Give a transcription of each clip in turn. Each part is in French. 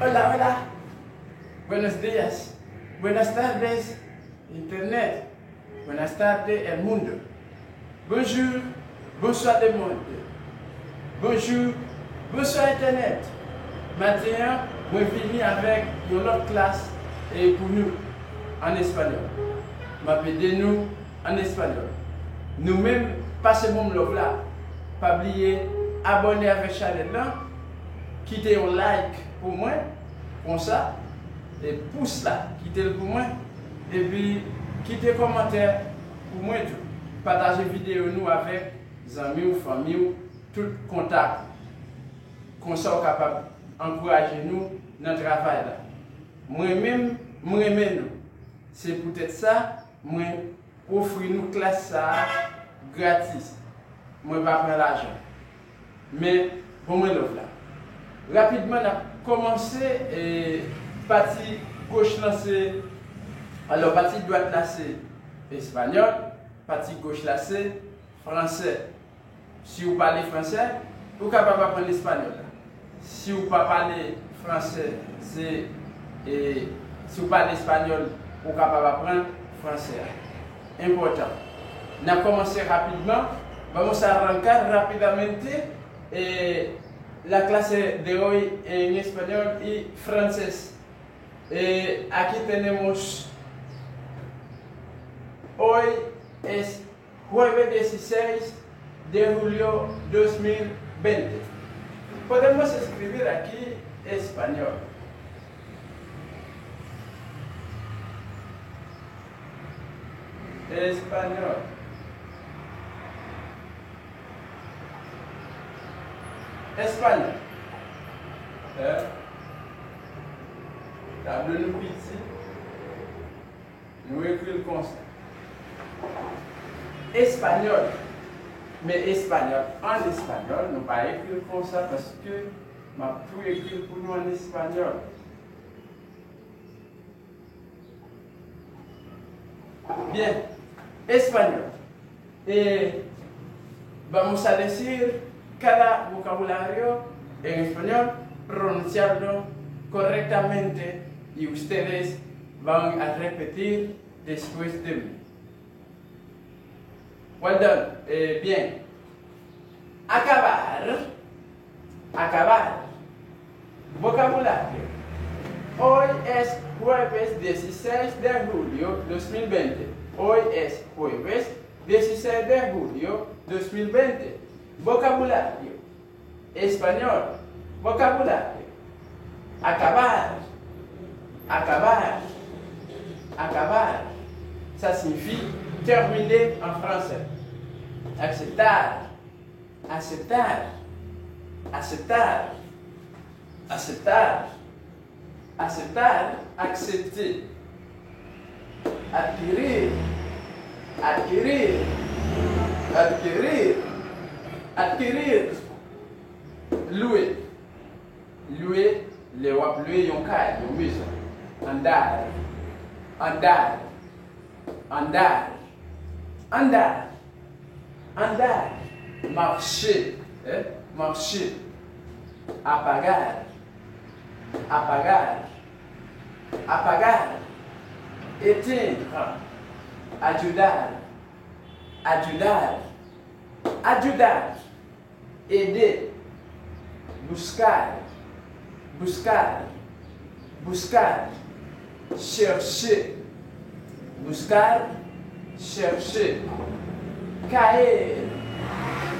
Hola, hola. Buenos días. Buenas tardes, Internet. Buenas tardes, el mundo. Bonjour, bonsoir le monde. Bonjour, bonsoir Internet. Maintenant, je viens avec une autre classe et pour nous en espagnol. M'appelez nous en espagnol. Nous-mêmes, passez mon blog là. Pas oublier, abonner avec chaîne là. Quittez un like pour moi, comme ça. Et pouce là, quittez le pour moi. Et puis, quittez commentaire pour moi tout. Partagez vidéo nous avec des amis ou famille ou tout contact. Comme ça, on est capable d'encourager nous dans le travail là. Moi-même, nous. C'est peut-être ça, moi, offrir nous classe ça gratis. Moi, je ne vais pas prendre l'argent. Mais, pour moi, là. Rapidement, on a commencé et partie gauche là c'est. Alors, partie droite là c'est espagnol, partie gauche là c'est français. Si vous parlez français, vous êtes capable d'apprendre l'espagnol. Si vous ne parlez pas français, c'est. Si vous parlez espagnol, vous êtes capable d'apprendre français. Important. On a commencé rapidement. Vamos a arrancar rápidamente la clase de hoy en español y francés. Aquí tenemos, hoy es jueves 16 de julio 2020. Podemos escribir aquí español. Español. Espagne. Table nous petit. Nous écrivons comme ça. Espagnol. Mais espagnol. En espagnol, nous ne pas écrire comme ça parce que je tout écrit pour nous en espagnol. Bien. Espagnol. Y vamos a decir cada vocabulario en español, pronunciarlo correctamente y ustedes van a repetir después de mí. Well done. Bien. Acabar. Acabar. Vocabulario. Hoy es jueves 16 de julio 2020. Hoy es jueves 16 de julio 2020. Vocabulario. Español. Vocabulario. Acabar. Acabar. Acabar. Ça signifie terminer en français. Acceptar. Acceptar. Acceptar. Acceptar. Acceptar. Accepter. Adquirir. Adquirir. Adquirir. Adquirir. Louer. Louer, les wap louer yon kay, yon maison. Andar. Andar. Andar. Andar. Andar. Marcher. Marcher. Apagar. Apagar. Apagar. Éteindre. Ajudar. Ajudar. Ajudar. Aider. Buscar. Buscar. Buscar. Chercher. Buscar. Chercher. Cair.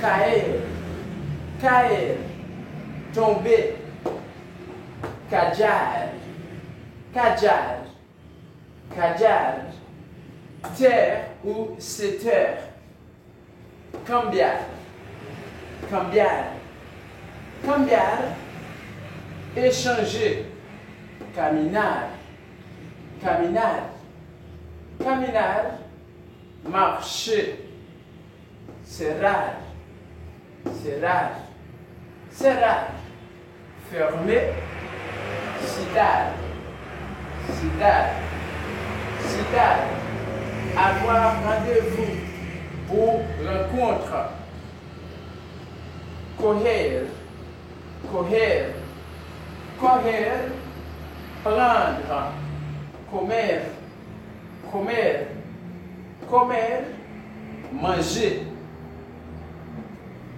Cair. Cair. Tomber. Cajar. Cajar. Cajar. Taire ou se taire. Cambiar. Cambiar. Cambiar. Échanger. Caminar. Caminar. Caminar. Marcher. Cerrar. Cerrar. Cerrar. Fermer. Citar. Citar. Citar. Avoir rendez-vous pour rencontre. Coger, coger, coger, prendre, comer, comer, comer, manger,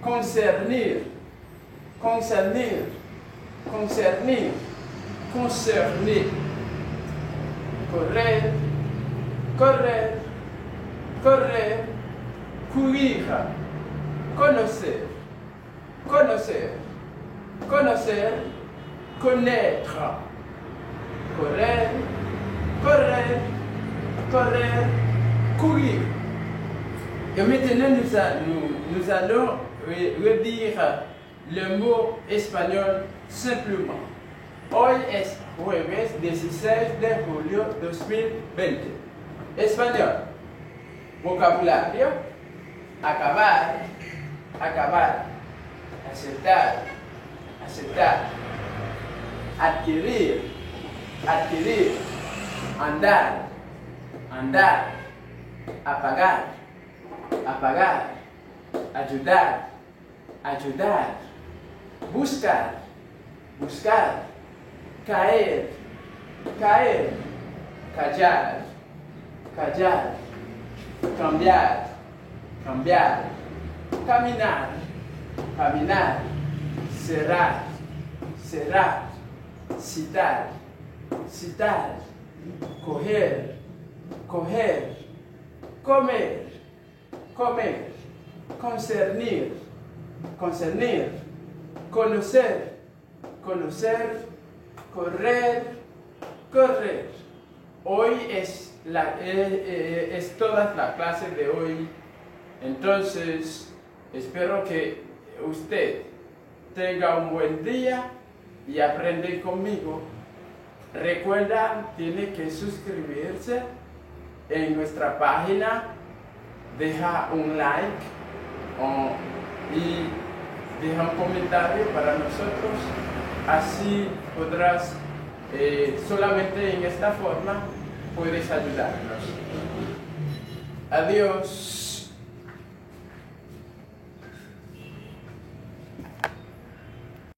concernir, concernir, concernir, concerner, correr, correr, correr, courir, conocer, conocer, conocer, connaître, correr, correr, correr, courir. Et maintenant, nous allons redire le mot espagnol simplement. Hoy es jueves 16 de julio 2020. Español. Vocabulario. Acabar, acabar. Aceptar, aceptar. Adquirir, adquirir. Andar, andar. Apagar, apagar. Ayudar, ayudar. Buscar, buscar. Caer, caer. Callar, callar. Cambiar, cambiar. Caminar, caminar. Cerrar, cerrar. Citar, citar. Coger, coger. Comer, comer. Concernir, concernir. Conocer, conocer. Correr, correr. Hoy es toda la clase de hoy. Entonces, espero que usted tenga un buen día y aprende conmigo. Recuerda, tiene que suscribirse en nuestra página, deja un like y deja un comentario para nosotros. Así podrás, solamente en esta forma puedes ayudarnos. Adiós.